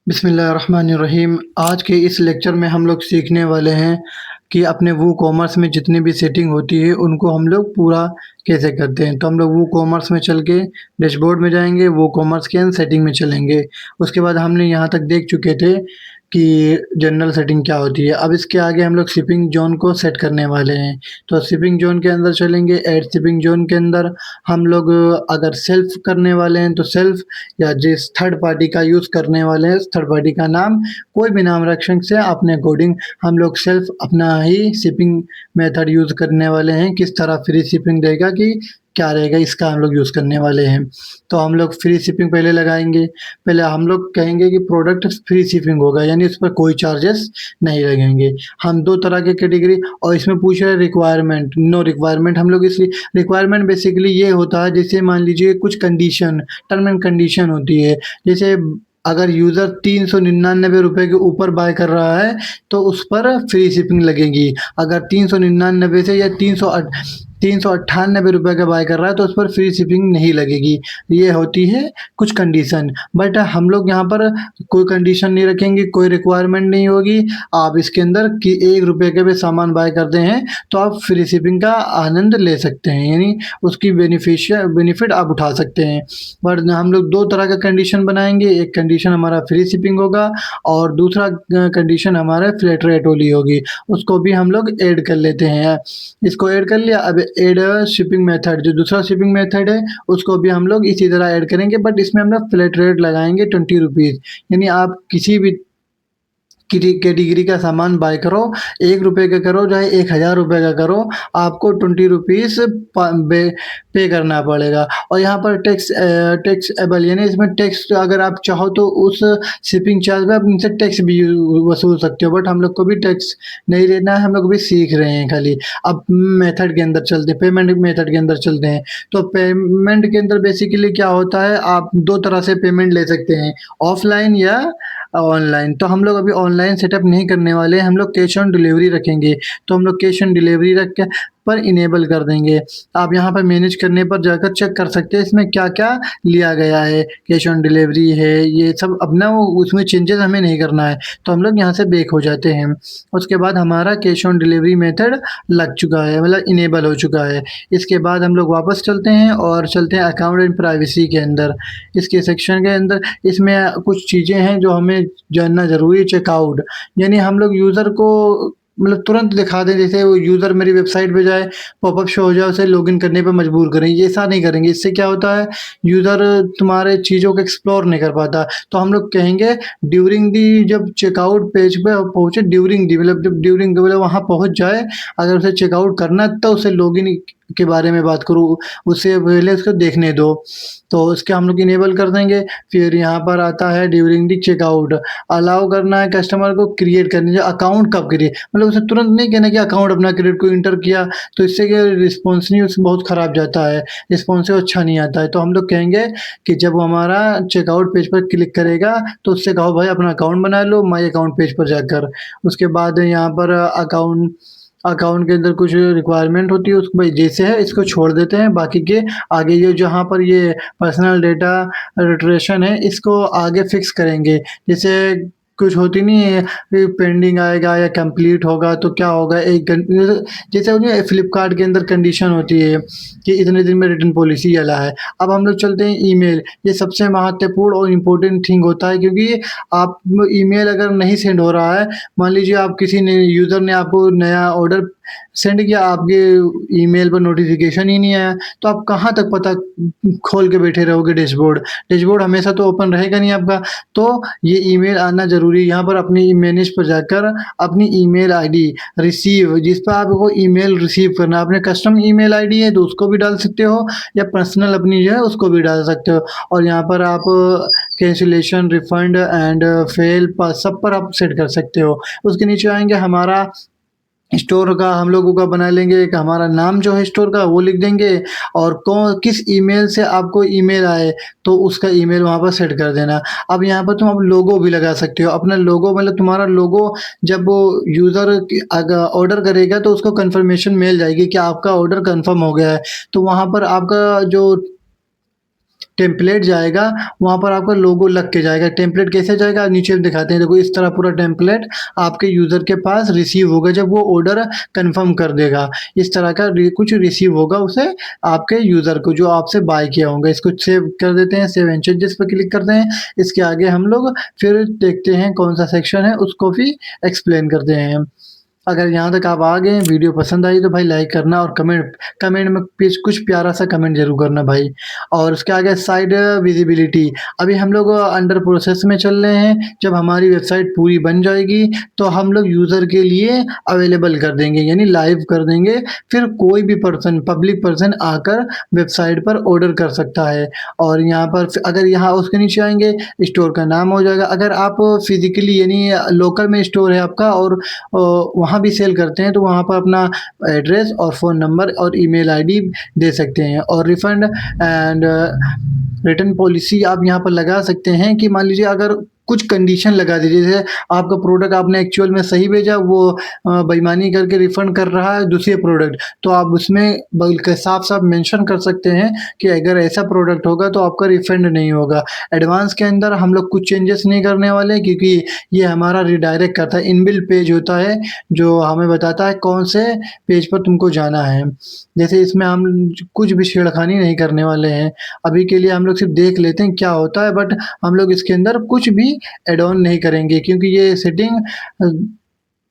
बिस्मिल्लाहिर्रहमानिर्रहीम। आज के इस लेक्चर में हम लोग सीखने वाले हैं कि अपने वूकॉमर्स में जितनी भी सेटिंग होती है उनको हम लोग पूरा कैसे करते हैं। तो हम लोग वूकॉमर्स में चल के डैशबोर्ड में जाएँगे, वूकॉमर्स के अंदर सेटिंग में चलेंगे। उसके बाद हमने यहाँ तक देख चुके थे कि जनरल सेटिंग क्या होती है। अब इसके आगे हम लोग शिपिंग ज़ोन को सेट करने वाले हैं। तो शिपिंग ज़ोन के अंदर चलेंगे, ऐड शिपिंग ज़ोन के अंदर हम लोग अगर सेल्फ करने वाले हैं तो सेल्फ, या जिस थर्ड पार्टी का यूज़ करने वाले हैं, थर्ड पार्टी का नाम कोई भी नाम रख सकते हैं अपने अकॉर्डिंग। हम लोग सेल्फ अपना ही शिपिंग मेथड यूज़ करने वाले हैं। किस तरह फ्री शिपिंग देगा कि क्या रहेगा, इसका हम लोग यूज़ करने वाले हैं। तो हम लोग फ्री शिपिंग पहले लगाएँगे। पहले हम लोग कहेंगे कि प्रोडक्ट फ्री शिपिंग होगा, यानी इस पर कोई चार्जेस नहीं लगेंगे। हम 2 तरह के कैटेगरी, और इसमें पूछ रहे हैं रिक्वायरमेंट, नो रिक्वायरमेंट। हम लोग इसलिए रिक्वायरमेंट बेसिकली ये होता है, जैसे मान लीजिए कुछ कंडीशन, टर्म एंड कंडीशन होती है। जैसे अगर यूज़र ₹399 के ऊपर बाय कर रहा है तो उस पर फ्री शिपिंग लगेगी। अगर 399 से या 398 का बाय कर रहा है तो उस पर फ्री शिपिंग नहीं लगेगी। ये होती है कुछ कंडीशन। बट हम लोग यहाँ पर कोई कंडीशन नहीं रखेंगे, कोई रिक्वायरमेंट नहीं होगी। आप इसके अंदर कि ₹1 के भी सामान बाय करते हैं तो आप फ्री शिपिंग का आनंद ले सकते हैं, यानी उसकी बेनिफिट आप उठा सकते हैं। बट हम लोग 2 तरह का कंडीशन बनाएँगे। एक कंडीशन हमारा फ्री शिपिंग होगा और दूसरा कंडीशन हमारा फ्लैट रेट वाली होगी। उसको भी हम लोग ऐड कर लेते हैं। इसको ऐड कर लिया, अब ऐड शिपिंग मेथड, जो दूसरा शिपिंग मेथड है उसको भी हम लोग इसी तरह ऐड करेंगे, बट इसमें हम लोग फ्लैट रेट लगाएँगे ₹20। यानी आप किसी भी कैटेगरी का सामान बाय करो, ₹1 का करो चाहे ₹1000 का करो, आपको ₹20 पे करना पड़ेगा। और यहाँ पर टैक्सेबल, यानी इसमें टैक्स अगर आप चाहो तो उस शिपिंग चार्ज में आप इनसे टैक्स भी वसूल सकते हो, बट हम लोग को भी टैक्स नहीं लेना है, हम लोग भी सीख रहे हैं खाली। अब मेथड के अंदर चलते हैं, पेमेंट मेथड के अंदर चलते हैं। तो पेमेंट के अंदर बेसिकली क्या होता है, आप 2 तरह से पेमेंट ले सकते हैं, ऑफलाइन या ऑनलाइन। तो हम लोग अभी ऑनलाइन सेटअप नहीं करने वाले हैं, हम लोग कैश ऑन डिलीवरी रखेंगे। तो हम लोग कैश ऑन डिलीवरी रख के पर इनेबल कर देंगे। आप यहाँ पर मैनेज करने पर जाकर चेक कर सकते हैं इसमें क्या-क्या लिया गया है। कैश ऑन डिलीवरी है, ये सब अपना वो उसमें चेंजेस हमें नहीं करना है, तो हम लोग यहाँ से बैक हो जाते हैं। उसके बाद हमारा कैश ऑन डिलीवरी मेथड लग चुका है, मतलब इनेबल हो चुका है। इसके बाद हम लोग वापस चलते हैं और चलते हैं अकाउंट एंड प्राइवेसी के अंदर। इसके सेक्शन के अंदर इसमें कुछ चीज़ें हैं जो हमें जानना ज़रूरी है। चेकआउट, यानी हम लोग यूज़र को मतलब तुरंत दिखा दें, जैसे वो यूज़र मेरी वेबसाइट पे जाए, पॉपअप शो हो जाए, उसे लॉगिन करने पे मजबूर करें, ये ऐसा नहीं करेंगे। इससे क्या होता है, यूज़र तुम्हारे चीज़ों को एक्सप्लोर नहीं कर पाता। तो हम लोग कहेंगे ड्यूरिंग दी, जब चेकआउट पेज पे पहुँचे, ड्यूरिंग दी मतलब जब ड्यूरिंग मतलब वहाँ पहुँच जाए, अगर उसे चेकआउट करना है तो उसे लॉगिन के बारे में बात करूँ, उससे पहले उसको देखने दो। तो उसके हम लोग इनेबल कर देंगे। फिर यहाँ पर आता है ड्यूरिंग द चेकआउट, अलाउ करना है कस्टमर को क्रिएट करने, जो अकाउंट कब क्रिएट, मतलब उसे तुरंत नहीं कहना कि अकाउंट अपना क्रिएट, को इंटर किया तो इससे क्या रिस्पॉन्सिव बहुत ख़राब जाता है, रिस्पॉन्सिव अच्छा नहीं आता है। तो हम लोग कहेंगे कि जब हमारा चेकआउट पेज पर क्लिक करेगा तो उससे कहो भाई अपना अकाउंट बना लो माई अकाउंट पेज पर जाकर। उसके बाद यहाँ पर अकाउंट अकाउंट के अंदर कुछ रिक्वायरमेंट होती है, उसको भाई जैसे है इसको छोड़ देते हैं। बाकी के आगे ये जहाँ पर ये पर्सनल डेटा रिट्रेशन है, इसको आगे फिक्स करेंगे। जैसे कुछ होती नहीं है कि पेंडिंग आएगा या कंप्लीट होगा तो क्या होगा, एक जैसे उन्हें फ्लिपकार्ट के अंदर कंडीशन होती है कि इतने दिन में रिटर्न पॉलिसी वाला है। अब हम लोग चलते हैं ईमेल, ये सबसे महत्वपूर्ण और इम्पोर्टेंट थिंग होता है, क्योंकि आप ईमेल अगर नहीं सेंड हो रहा है, मान लीजिए आप किसी ने यूज़र ने आपको नया ऑर्डर सेंड किया, आपके ईमेल पर नोटिफ़िकेशन ही नहीं आया, तो आप कहाँ तक पता खोल के बैठे रहोगे डैशबोर्ड? डैशबोर्ड हमेशा तो ओपन रहेगा नहीं आपका। तो ये ईमेल आना ज़रूरी है। यहाँ पर अपनी मैनेज पर जाकर अपनी ईमेल आईडी रिसीव, जिस पर आपको ईमेल रिसीव करना है, अपने कस्टम ईमेल आईडी है तो उसको भी डाल सकते हो, या पर्सनल अपनी जो है उसको भी डाल सकते हो। और यहाँ पर आप कैंसिलेशन, रिफंड एंड फेल पर सब पर आप सेट कर सकते हो। उसके नीचे आएँगे, हमारा स्टोर का हम लोगों का बना लेंगे, एक हमारा नाम जो है स्टोर का वो लिख देंगे, और किस ईमेल से आपको ईमेल आए तो उसका ईमेल वहाँ पर सेट कर देना। अब यहाँ पर तुम अब लोगो भी लगा सकते हो, अपना लोगो, मतलब तुम्हारा लोगो जब वो यूज़र अगर ऑर्डर करेगा तो उसको कंफर्मेशन मिल जाएगी कि आपका ऑर्डर कंफर्म हो गया है। तो वहाँ पर आपका जो टेम्पलेट जाएगा, वहाँ पर आपका लोगो लग के जाएगा। टेम्पलेट कैसे जाएगा नीचे दिखाते हैं, देखो इस तरह पूरा टेम्पलेट आपके यूज़र के पास रिसीव होगा जब वो ऑर्डर कन्फर्म कर देगा। इस तरह का कुछ रिसीव होगा उसे आपके यूज़र को जो आपसे बाय किया होगा। इसको सेव कर देते हैं, सेव एंड चेंजेस पे क्लिक करते हैं। इसके आगे हम लोग फिर देखते हैं कौन सा सेक्शन है, उसको भी एक्सप्लेन करते हैं। अगर यहाँ तक आप आ गए हैं, वीडियो पसंद आई तो भाई लाइक करना और कमेंट कमेंट में कुछ प्यारा सा कमेंट ज़रूर करना भाई। और उसके आगे साइड विजिबिलिटी, अभी हम लोग अंडर प्रोसेस में चल रहे हैं। जब हमारी वेबसाइट पूरी बन जाएगी तो हम लोग यूज़र के लिए अवेलेबल कर देंगे, यानी लाइव कर देंगे। फिर कोई भी पर्सन, पब्लिक पर्सन आकर वेबसाइट पर ऑर्डर कर सकता है। और यहाँ पर अगर यहाँ उसके नीचे आएंगे, स्टोर का नाम हो जाएगा। अगर आप फिजिकली यानी लोकल में स्टोर है आपका और वहाँ भी सेल करते हैं तो वहाँ पर अपना एड्रेस और फ़ोन नंबर और ईमेल आईडी दे सकते हैं। और रिफ़ंड एंड रिटर्न पॉलिसी आप यहाँ पर लगा सकते हैं कि मान लीजिए अगर कुछ कंडीशन लगा दीजिए, जैसे आपका प्रोडक्ट आपने एक्चुअल में सही भेजा, वो बेईमानी करके रिफ़ंड कर रहा है दूसरे प्रोडक्ट, तो आप उसमें बल्कि साफ-साफ मेंशन कर सकते हैं कि अगर ऐसा प्रोडक्ट होगा तो आपका रिफ़ंड नहीं होगा। एडवांस के अंदर हम लोग कुछ चेंजेस नहीं करने वाले, क्योंकि ये हमारा रिडायरेक्ट करता है। इनबिल्ट पेज होता है जो हमें बताता है कौन से पेज पर तुमको जाना है। जैसे इसमें हम कुछ भी छेड़खानी नहीं करने वाले हैं। अभी के लिए हम लोग सिर्फ़ देख लेते हैं क्या होता है, बट हम लोग इसके अंदर कुछ भी ऐड ऑन नहीं करेंगे, क्योंकि ये सेटिंग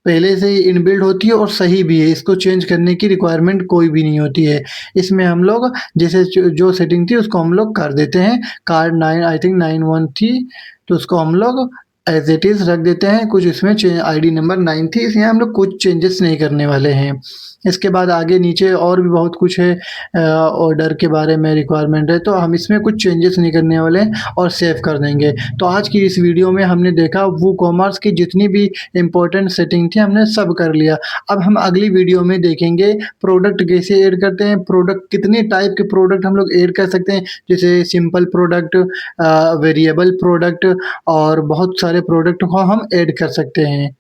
पहले से ही इनबिल्ट होती है और सही भी है। इसको चेंज करने की रिक्वायरमेंट कोई भी नहीं होती है। इसमें हम लोग जैसे जो सेटिंग थी उसको हम लोग कर देते हैं। कार्ड 9 आई थिंक 91 थी, तो उसको हम लोग एज़ इट इज़ रख देते हैं। कुछ इसमें आईडी नंबर 9 थी, इसलिए हम लोग कुछ चेंजेस नहीं करने वाले हैं। इसके बाद आगे नीचे और भी बहुत कुछ है, ऑर्डर के बारे में रिक्वायरमेंट है, तो हम इसमें कुछ चेंजेस नहीं करने वाले हैं और सेव कर देंगे। तो आज की इस वीडियो में हमने देखा वूकॉमर्स की जितनी भी इम्पोर्टेंट सेटिंग थी हमने सब कर लिया। अब हम अगली वीडियो में देखेंगे प्रोडक्ट कैसे ऐड करते हैं, प्रोडक्ट कितने टाइप के प्रोडक्ट हम लोग ऐड कर सकते हैं, जैसे सिंपल प्रोडक्ट, वेरिएबल प्रोडक्ट और बहुत सारे प्रोडक्ट को हम ऐड कर सकते हैं।